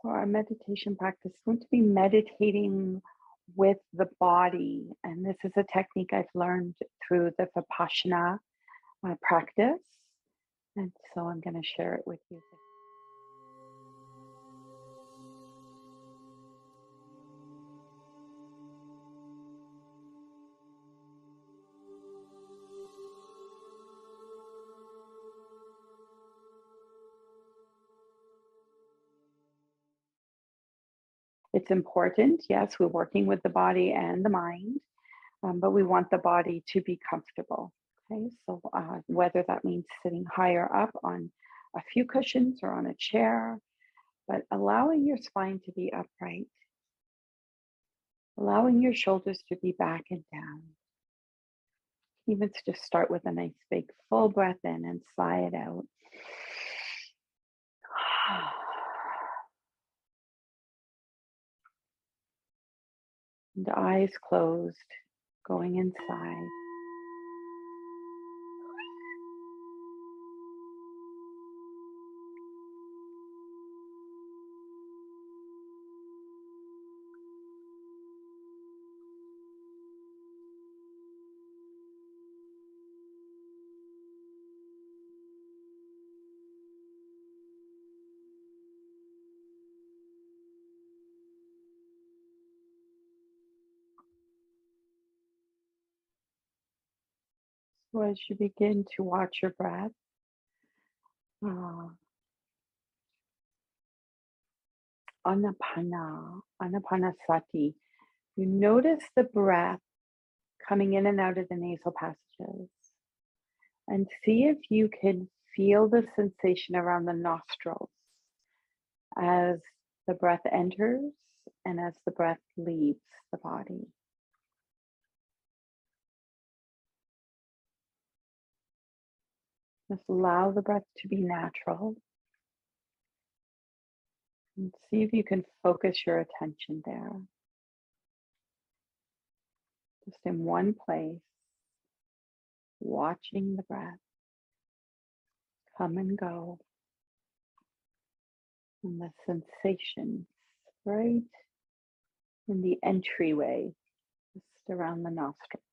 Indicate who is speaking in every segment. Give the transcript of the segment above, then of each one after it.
Speaker 1: For our meditation practice, we're going to be meditating with the body. And this is a technique I've learned through the Vipassana practice. And so I'm going to share it with you. It's important, yes, we're working with the body and the mind, but we want the body to be comfortable. Okay, so whether that means sitting higher up on a few cushions or on a chair, but allowing your spine to be upright, allowing your shoulders to be back and down. Even just start with a nice big full breath in and sigh it out. And eyes closed, going inside. So as you begin to watch your breath, anapanasati, you notice the breath coming in and out of the nasal passages, and see if you can feel the sensation around the nostrils as the breath enters and as the breath leaves the body. Just allow the breath to be natural. And see if you can focus your attention there. Just in one place, watching the breath come and go. And the sensations right in the entryway, just around the nostrils.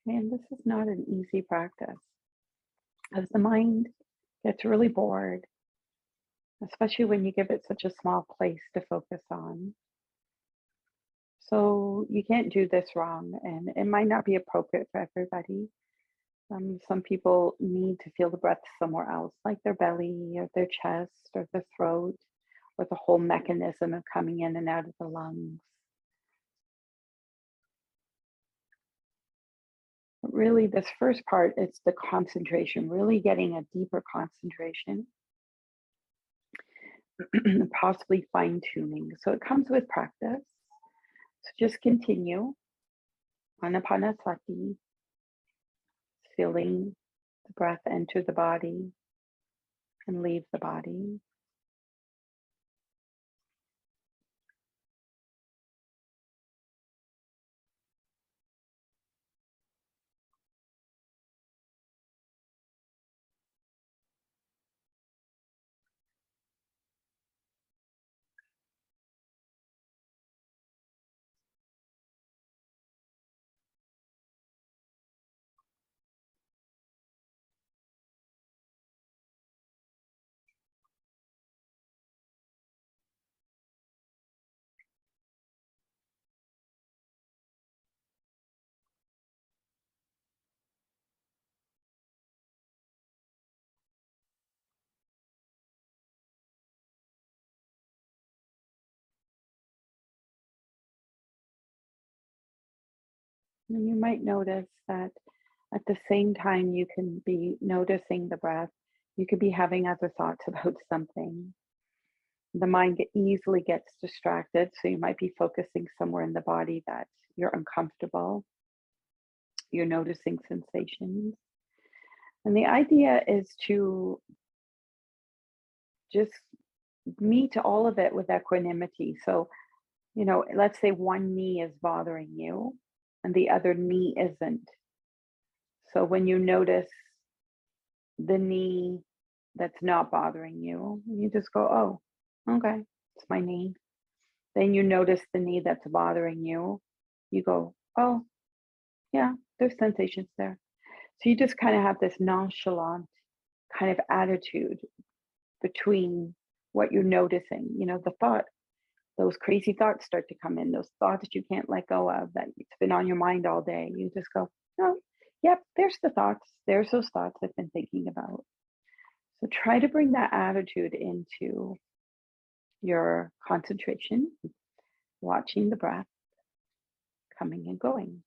Speaker 1: And this is not an easy practice, as the mind gets really bored, especially when you give it such a small place to focus on. So you can't do this wrong, and it might not be appropriate for everybody. Some people need to feel the breath somewhere else, like their belly or their chest or the throat, or the whole mechanism of coming in and out of the lungs. But really, this first part is the concentration, really getting a deeper concentration, possibly fine tuning. So it comes with practice. So just continue. Anapanasati, feeling the breath enter the body and leave the body. And you might notice that at the same time you can be noticing the breath, you could be having other thoughts about something. The mind easily gets distracted, so you might be focusing somewhere in the body that you're uncomfortable. You're noticing sensations. And the idea is to just meet all of it with equanimity. So, let's say one knee is bothering you and the other knee isn't. So when you notice the knee that's not bothering you, you just go, oh, okay, it's my knee. Then you notice the knee that's bothering you. You go, oh, yeah, there's sensations there. So you just kind of have this nonchalant kind of attitude between what you're noticing. The thought, those crazy thoughts start to come in, those thoughts that you can't let go of, that it's been on your mind all day. You just go, oh, yep, there's the thoughts. There's those thoughts I've been thinking about. So try to bring that attitude into your concentration, watching the breath coming and going.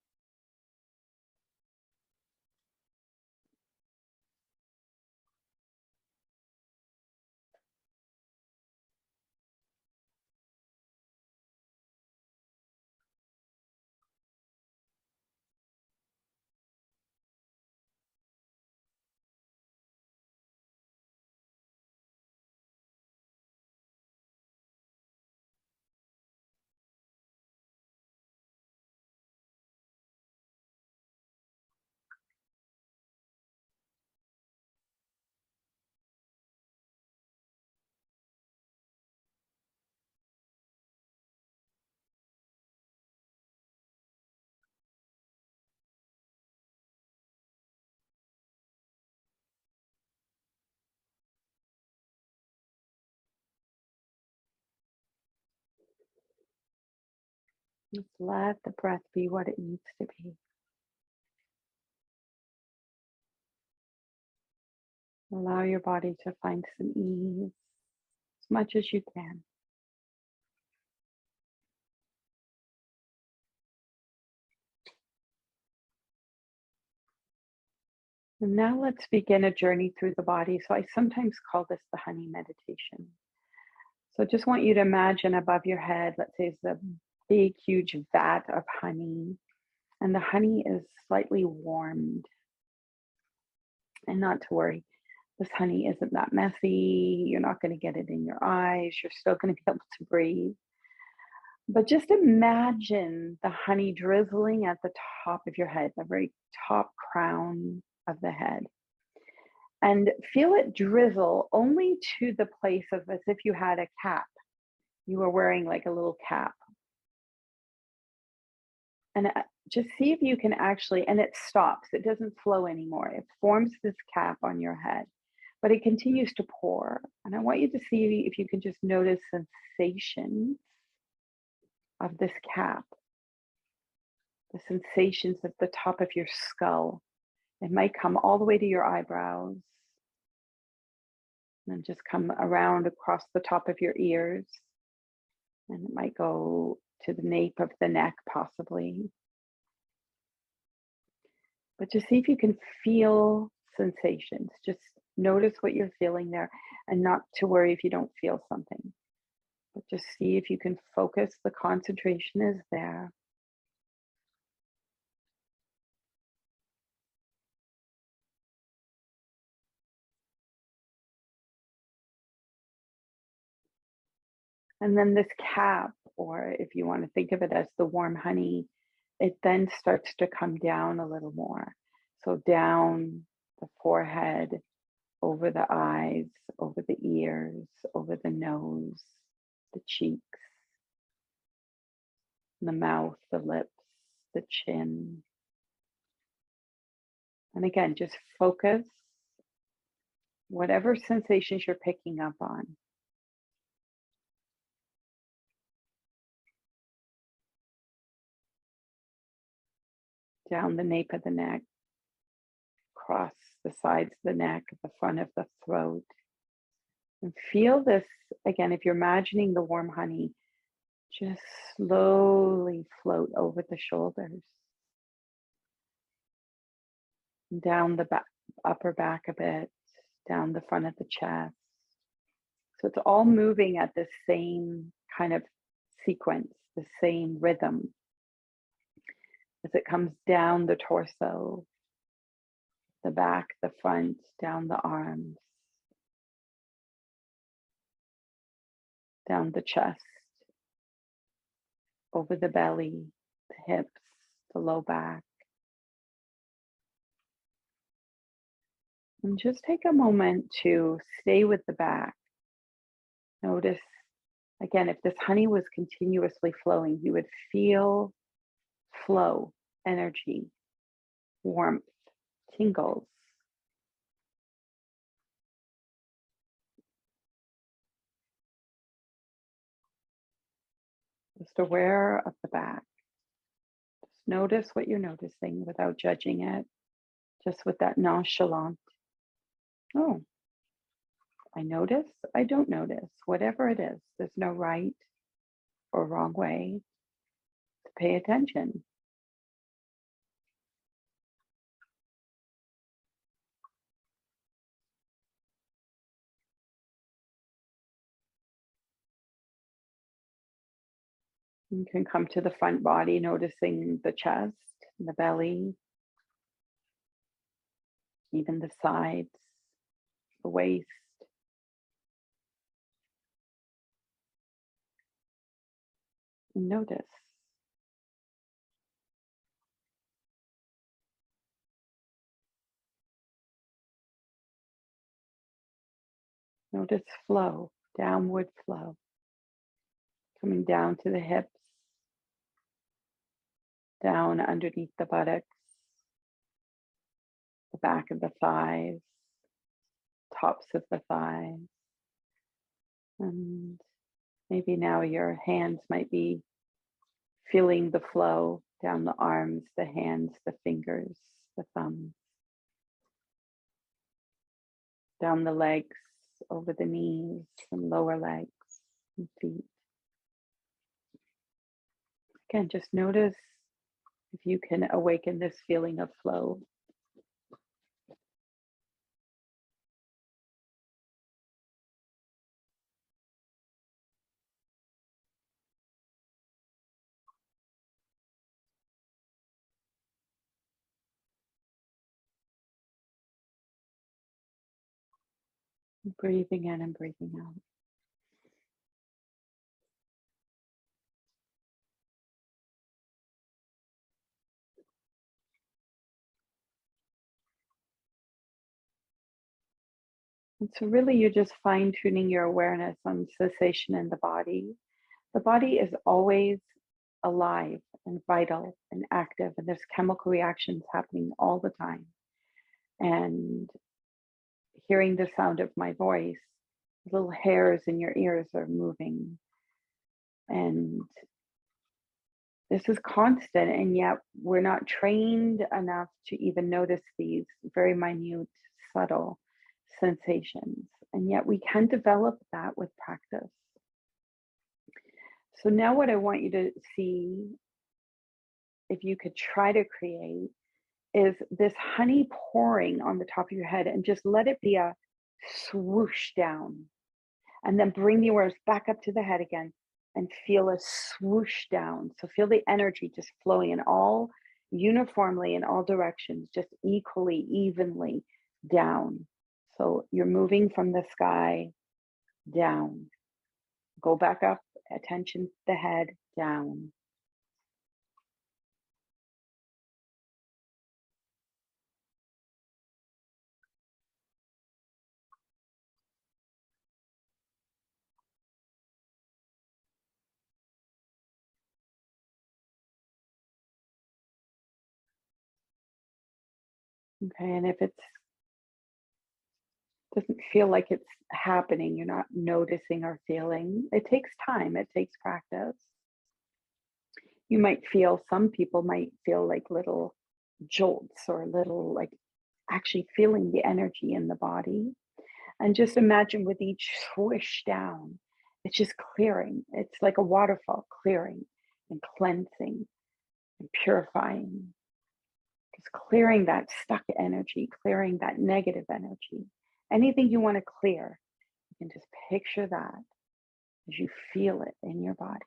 Speaker 1: Just let the breath be what it needs to be. Allow your body to find some ease as much as you can. And now let's begin a journey through the body. So I sometimes call this the honey meditation. So just want you to imagine above your head, let's say it's a big, huge vat of honey, and the honey is slightly warmed. And not to worry, this honey isn't that messy. You're not going to get it in your eyes. You're still going to be able to breathe. But just imagine the honey drizzling at the top of your head, the very top crown of the head. And feel it drizzle only to the place of as if you had a cap. You were wearing like a little cap. And just see if you can actually, and it stops, it doesn't flow anymore. It forms this cap on your head, but it continues to pour. And I want you to see if you can just notice sensations of this cap, the sensations at the top of your skull. It might come all the way to your eyebrows and then just come around across the top of your ears. And it might go to the nape of the neck, possibly. But just see if you can feel sensations. Just notice what you're feeling there and not to worry if you don't feel something. But just see if you can focus. The concentration is there. And then this cap, or if you want to think of it as the warm honey, it then starts to come down a little more. So down the forehead, over the eyes, over the ears, over the nose, the cheeks, the mouth, the lips, the chin. And again, just focus whatever sensations you're picking up on. Down the nape of the neck, across the sides of the neck, the front of the throat. And feel this again, if you're imagining the warm honey, just slowly float over the shoulders. down the back, upper back a bit, down the front of the chest. So it's all moving at the same kind of sequence, the same rhythm as it comes down the torso, the back, the front, down the arms, down the chest, over the belly, the hips, the low back. And just take a moment to stay with the back. Notice, again, if this honey was continuously flowing, you would feel flow, energy, warmth, tingles. Just aware of the back. Just notice what you're noticing without judging it, just with that nonchalant, oh, I notice, I don't notice, whatever it is. There's no right or wrong way to pay attention. You can come to the front body, noticing the chest, the belly, even the sides, the waist. And notice. Notice flow, downward flow, coming down to the hips, down underneath the buttocks, the back of the thighs, tops of the thighs. And maybe now your hands might be feeling the flow down the arms, the hands, the fingers, the thumbs, down the legs, over the knees and lower legs and feet. Again, just notice if you can awaken this feeling of flow. Breathing in and breathing out. And so really you're just fine-tuning your awareness on sensation in the body. The body is always alive and vital and active, and there's chemical reactions happening all the time. And hearing the sound of my voice, little hairs in your ears are moving. And this is constant, and yet we're not trained enough to even notice these very minute, subtle sensations. And yet we can develop that with practice. So now what I want you to see, if you could try to create, is this honey pouring on the top of your head, and just let it be a swoosh down. And then bring the awareness back up to the head again and feel a swoosh down. So feel the energy just flowing in all uniformly in all directions, just equally, evenly down. So you're moving from the sky down. Go back up, attention to the head, down. Okay, and if it doesn't feel like it's happening, you're not noticing or feeling, it takes time, it takes practice. You might feel, some people might feel like little jolts or little, like actually feeling the energy in the body. And just imagine with each swish down, it's just clearing. It's like a waterfall, clearing and cleansing and purifying. Just clearing that stuck energy, clearing that negative energy. Anything you want to clear, you can just picture that as you feel it in your body.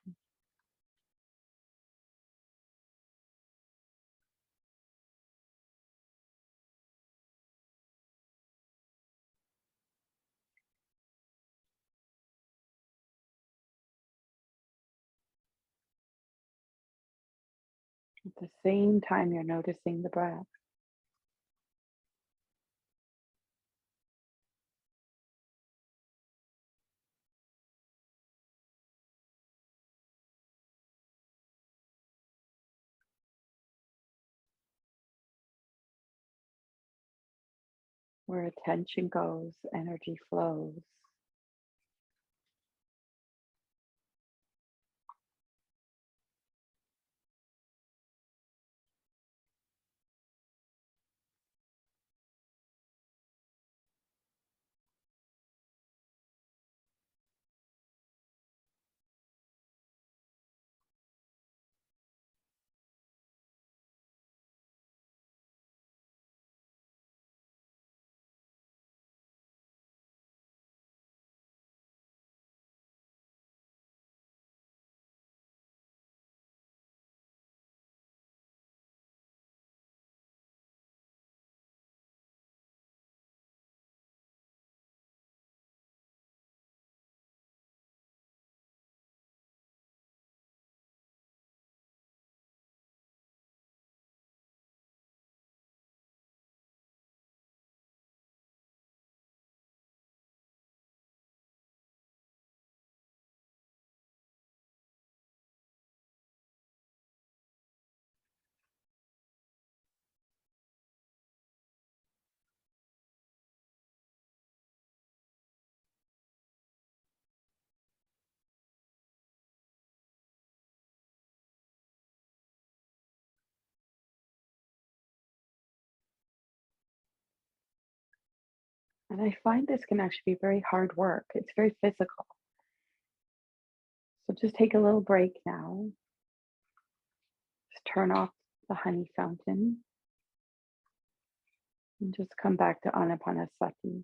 Speaker 1: At the same time, you're noticing the breath. Where attention goes, energy flows. And I find this can actually be very hard work. It's very physical. So just take a little break now. Just turn off the honey fountain and just come back to Anapanasati,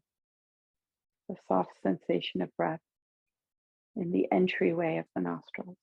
Speaker 1: the soft sensation of breath in the entryway of the nostrils.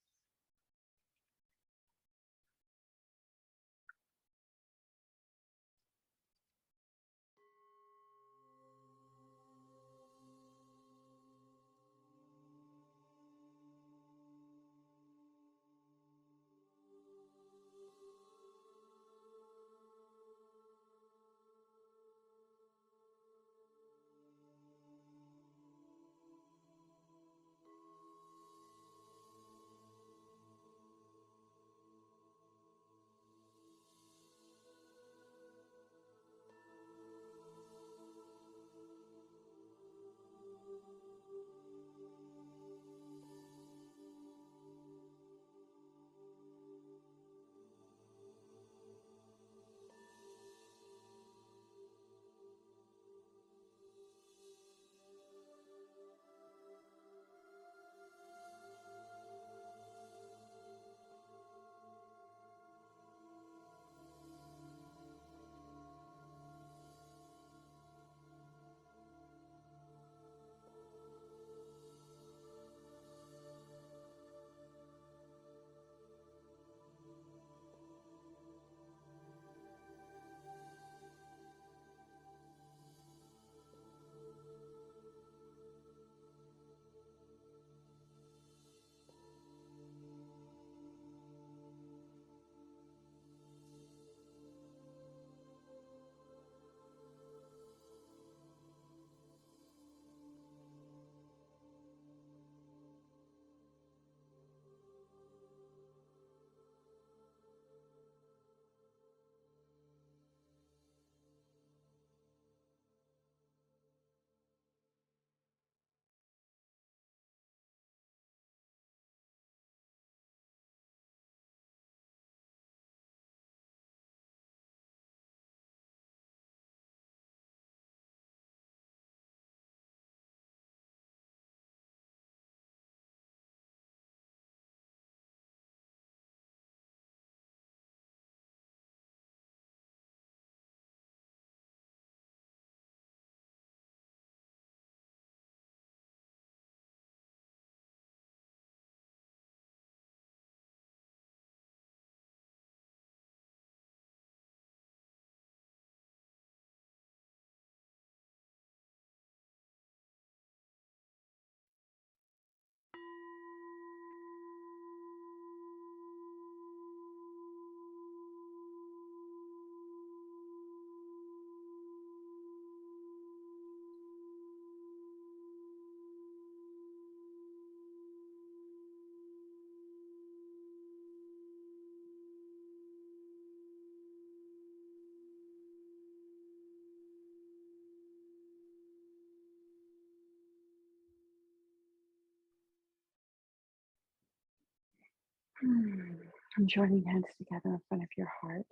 Speaker 1: And joining hands together in front of your heart.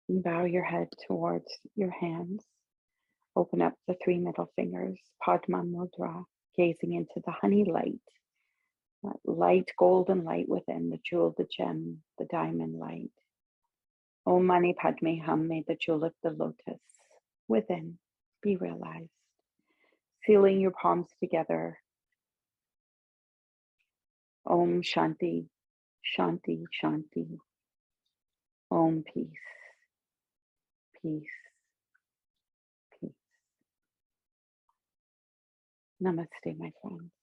Speaker 1: And bow your head towards your hands. Open up the three middle fingers, Padma Mudra, gazing into the honey light, that light, golden light within, the jewel, the gem, the diamond light. Om Mani Padme Hum, may the jewel of the lotus within be realized. Sealing your palms together. Om Shanti, Shanti, Shanti. Om peace, peace, peace. Namaste, my friends.